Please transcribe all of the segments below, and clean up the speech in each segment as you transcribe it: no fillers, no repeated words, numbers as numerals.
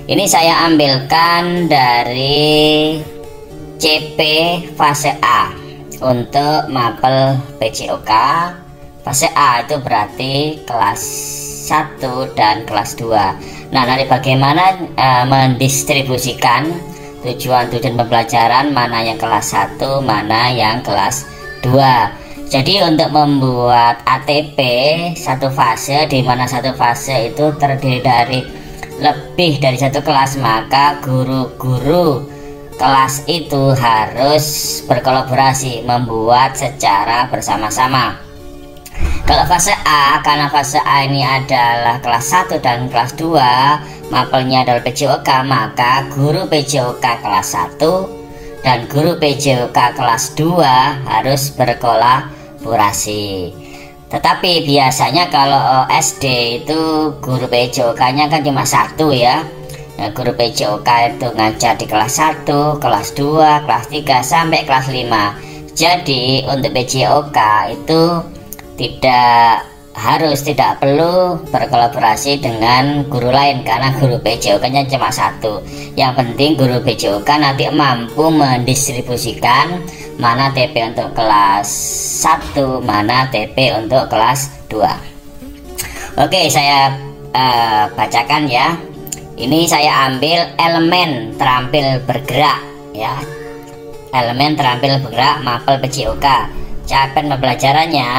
Ini saya ambilkan dari CP fase A untuk mapel PJOK. Fase A itu berarti kelas 1 dan kelas 2. Nah, nanti bagaimana mendistribusikan tujuan pembelajaran, mana yang kelas 1, mana yang kelas 2. Jadi untuk membuat ATP satu fase, di mana satu fase itu terdiri dari lebih dari satu kelas, maka guru-guru kelas itu harus berkolaborasi membuat secara bersama-sama. Kalau fase A, karena fase A ini adalah kelas 1 dan kelas 2, mapelnya adalah PJOK, maka guru PJOK kelas 1 dan guru PJOK kelas 2 harus berkolaborasi. Tetapi biasanya kalau SD itu guru PJOK-nya kan cuma 1 ya. Nah, guru PJOK itu ngajar di kelas 1, kelas 2, kelas 3 sampai kelas 5. Jadi untuk PJOK itu tidak perlu berkolaborasi dengan guru lain karena guru PJOK-nya cuma 1. Yang penting guru PJOK nanti mampu mendistribusikan mana TP untuk kelas 1, mana TP untuk kelas 2. Oke, saya bacakan ya. Ini saya ambil elemen terampil bergerak ya. Elemen terampil bergerak mapel PJOK. Capaian pembelajarannya,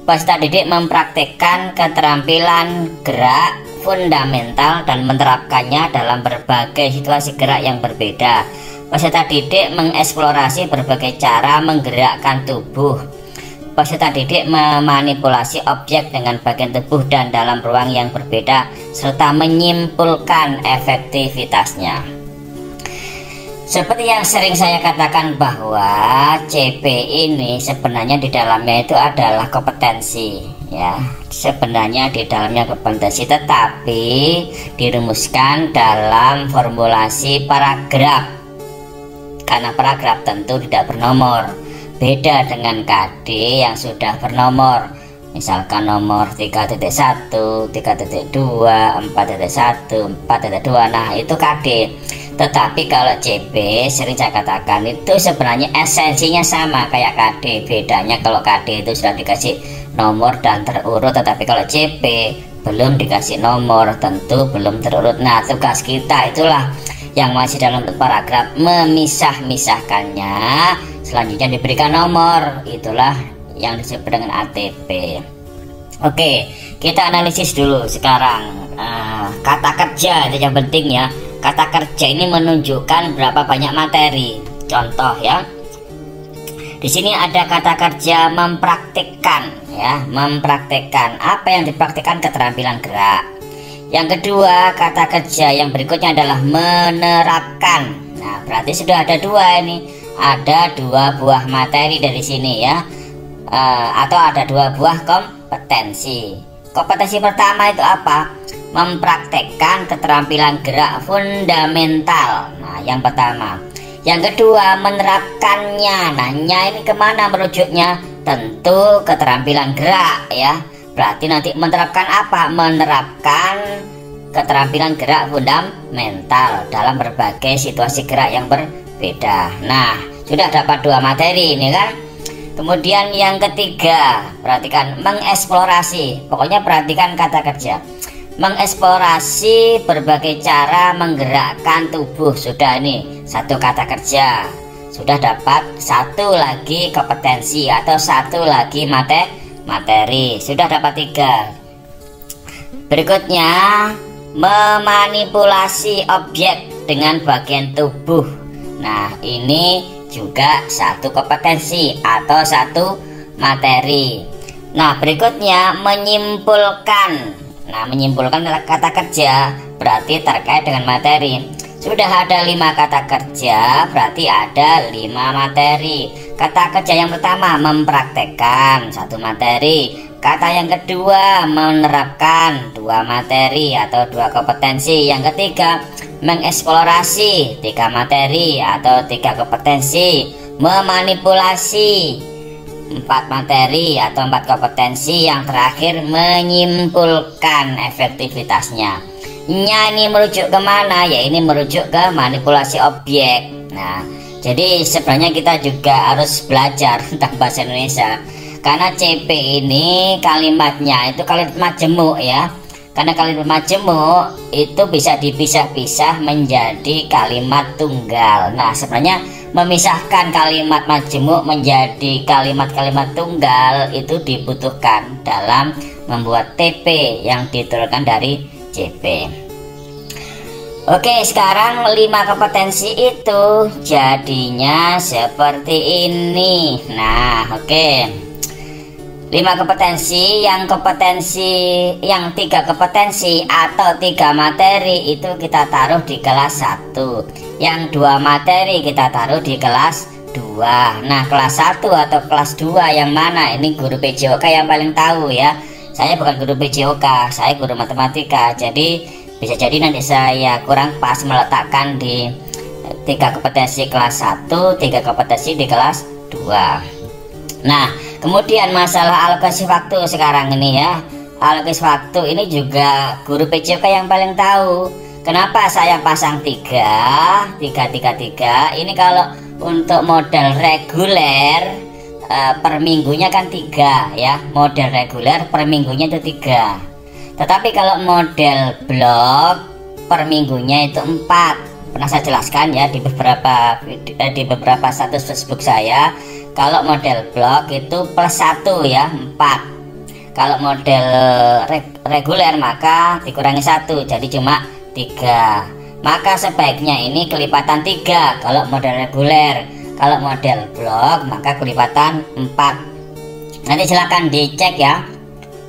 peserta didik mempraktikkan keterampilan gerak fundamental dan menerapkannya dalam berbagai situasi gerak yang berbeda. Peserta didik mengeksplorasi berbagai cara menggerakkan tubuh. Peserta didik memanipulasi objek dengan bagian tubuh dan dalam ruang yang berbeda serta menyimpulkan efektivitasnya. Seperti yang sering saya katakan bahwa CP ini sebenarnya di dalamnya itu adalah kompetensi ya. Sebenarnya di dalamnya kompetensi, tetapi dirumuskan dalam formulasi paragraf. Karena paragraf tentu tidak bernomor, beda dengan KD yang sudah bernomor, misalkan nomor 3.1, 3.2, 4.1, 4.2. Nah, itu KD. Tetapi kalau CP sering saya katakan itu sebenarnya esensinya sama kayak KD. Bedanya kalau KD itu sudah dikasih nomor dan terurut, tetapi kalau CP belum dikasih nomor, tentu belum terurut. Nah, tugas kita itulah yang masih dalam paragraf memisah-misahkannya, selanjutnya diberikan nomor, itulah yang disebut dengan ATP. Oke, kita analisis dulu sekarang. Kata kerja itu yang penting ya. Kata kerja ini menunjukkan berapa banyak materi. Contoh ya, di sini ada kata kerja mempraktikkan ya, mempraktikkan. Apa yang dipraktikkan? Keterampilan gerak. Yang kedua, kata kerja yang berikutnya adalah menerapkan. Nah, berarti sudah ada dua ini. Ada 2 buah materi dari sini ya. Atau ada 2 buah kompetensi. Kompetensi pertama itu apa? Mempraktekkan keterampilan gerak fundamental. Nah, yang pertama. Yang kedua, menerapkannya. Nah, ini kemana merujuknya? Tentu keterampilan gerak ya. Berarti nanti menerapkan apa? Menerapkan keterampilan gerak fundamental dalam berbagai situasi gerak yang berbeda. Nah, sudah dapat 2 materi ini kan. Kemudian yang ketiga, perhatikan mengeksplorasi. Pokoknya perhatikan kata kerja. Mengeksplorasi berbagai cara menggerakkan tubuh. Sudah ini 1 kata kerja. Sudah dapat 1 lagi kompetensi atau 1 lagi materi. Sudah dapat 3. Berikutnya memanipulasi objek dengan bagian tubuh. Nah, ini juga 1 kompetensi atau 1 materi. Nah, berikutnya menyimpulkan. Nah, menyimpulkan kata kerja berarti terkait dengan materi. Sudah ada 5 kata kerja, berarti ada 5 materi. Kata kerja yang pertama mempraktekkan, 1 materi. Kata yang kedua menerapkan, 2 materi atau 2 kompetensi. Yang ketiga mengeksplorasi, 3 materi atau 3 kompetensi. Memanipulasi, 4 materi atau 4 kompetensi. Yang terakhir menyimpulkan efektivitasnya. nya ini merujuk kemana? Ya ini merujuk ke manipulasi objek. Nah, jadi sebenarnya kita juga harus belajar tentang bahasa Indonesia, karena CP ini kalimatnya itu kalimat majemuk ya. Karena kalimat majemuk itu bisa dipisah-pisah menjadi kalimat tunggal. Nah, sebenarnya memisahkan kalimat majemuk menjadi kalimat-kalimat tunggal itu dibutuhkan dalam membuat TP yang diturunkan dari CP. Oke, sekarang 5 kompetensi itu jadinya seperti ini. Nah, oke. 5 kompetensi, yang 3 kompetensi atau 3 materi itu kita taruh di kelas 1. Yang 2 materi kita taruh di kelas 2. Nah, kelas 1 atau kelas 2 yang mana? Ini guru PJOK yang paling tahu ya. Saya bukan guru PJOK, saya guru matematika. Jadi bisa jadi nanti saya kurang pas meletakkan di 3 kompetensi kelas 1, 3 kompetensi di kelas 2. Nah, kemudian masalah alokasi waktu sekarang ini ya. Alokasi waktu ini juga guru PJOK yang paling tahu. Kenapa saya pasang 3? Ini kalau untuk model reguler per minggunya kan 3 ya. Model reguler per minggunya itu 3. Tetapi kalau model blok per minggunya itu 4. Pernah saya jelaskan ya di beberapa status Facebook saya. Kalau model blok itu plus 1 ya, 4. Kalau model reguler maka dikurangi 1, jadi cuma 3. Maka sebaiknya ini kelipatan 3 kalau model reguler. Kalau model blok maka kelipatan 4. Nanti silakan dicek ya.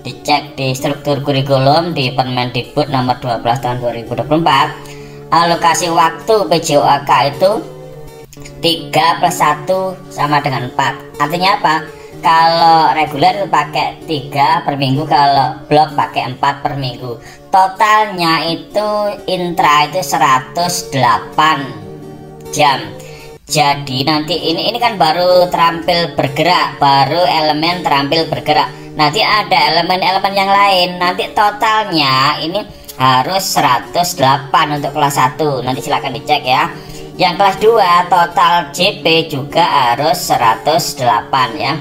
Dicek di struktur kurikulum di Permendikbud nomor 12 tahun 2024. Alokasi waktu PJOK itu 3 plus 1 sama dengan 4. Artinya apa? Kalau reguler itu pakai 3 per minggu, kalau blok pakai 4 per minggu. Totalnya itu intra itu 108 jam. Jadi nanti ini kan baru terampil bergerak, baru elemen terampil bergerak. Nanti ada elemen-elemen yang lain. Nanti totalnya ini harus 108 untuk kelas 1. Nanti silahkan dicek ya. Yang kelas 2 total JP juga harus 108 ya.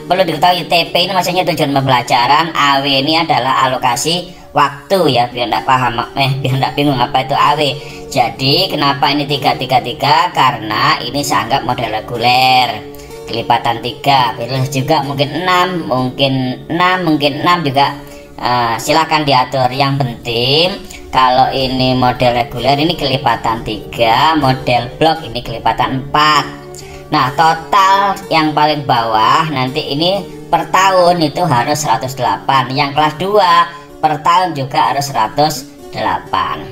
Perlu diketahui TP ini maksudnya tujuan pembelajaran, AW ini adalah alokasi waktu ya, biar tidak paham biar tidak bingung apa itu AW. Jadi kenapa ini 333? Karena ini saya anggap model reguler. Kelipatan 3, pilih juga mungkin 6, mungkin 6 juga. Silakan diatur. Yang penting kalau ini model reguler ini kelipatan 3, model blok ini kelipatan 4. Nah, total yang paling bawah nanti ini per tahun itu harus 108. Yang kelas 2 per tahun juga harus 108.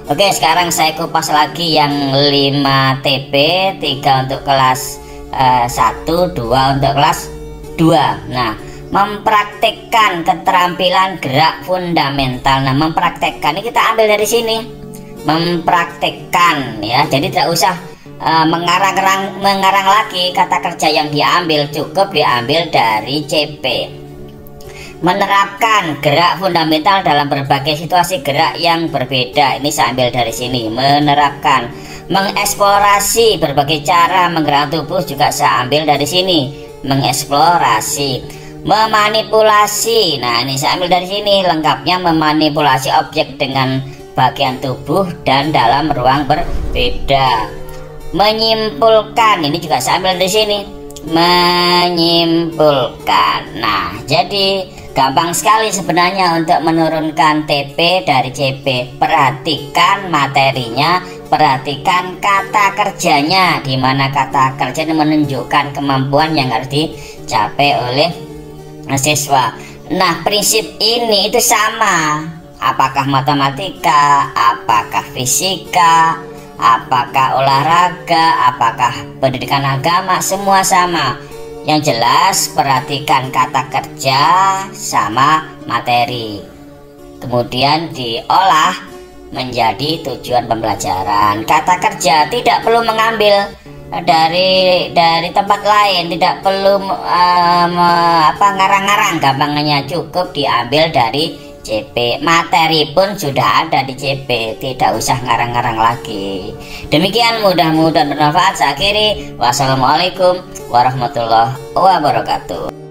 Oke, sekarang saya kupas lagi yang 5 TP, 3 untuk kelas 1, 2 untuk kelas 2. Nah, mempraktekkan keterampilan gerak fundamental. Nah, mempraktekkan ini kita ambil dari sini. Mempraktekkan ya. Jadi tidak usah mengarang lagi kata kerja yang diambil, cukup diambil dari CP. Menerapkan gerak fundamental dalam berbagai situasi gerak yang berbeda. Ini saya ambil dari sini. Menerapkan, mengeksplorasi berbagai cara menggerakkan tubuh juga saya ambil dari sini. Mengeksplorasi. Memanipulasi, nah ini saya ambil dari sini. Lengkapnya memanipulasi objek dengan bagian tubuh dan dalam ruang berbeda. Menyimpulkan, ini juga saya ambil dari sini. Menyimpulkan. Nah, jadi gampang sekali sebenarnya untuk menurunkan TP dari CP. Perhatikan materinya, perhatikan kata kerjanya, di mana kata kerja ini menunjukkan kemampuan yang harus dicapai oleh siswa. Nah, prinsip ini itu sama. Apakah matematika, apakah fisika, apakah olahraga, apakah pendidikan agama, semua sama. Yang jelas perhatikan kata kerja sama materi, kemudian diolah menjadi tujuan pembelajaran. Kata kerja tidak perlu mengambil dari tempat lain, tidak perlu ngarang-ngarang, gampangnya cukup diambil dari CP, materi pun sudah ada di CP, tidak usah ngarang-ngarang lagi. Demikian, mudah-mudahan bermanfaat. Saya akhiri, wassalamualaikum warahmatullahi wabarakatuh.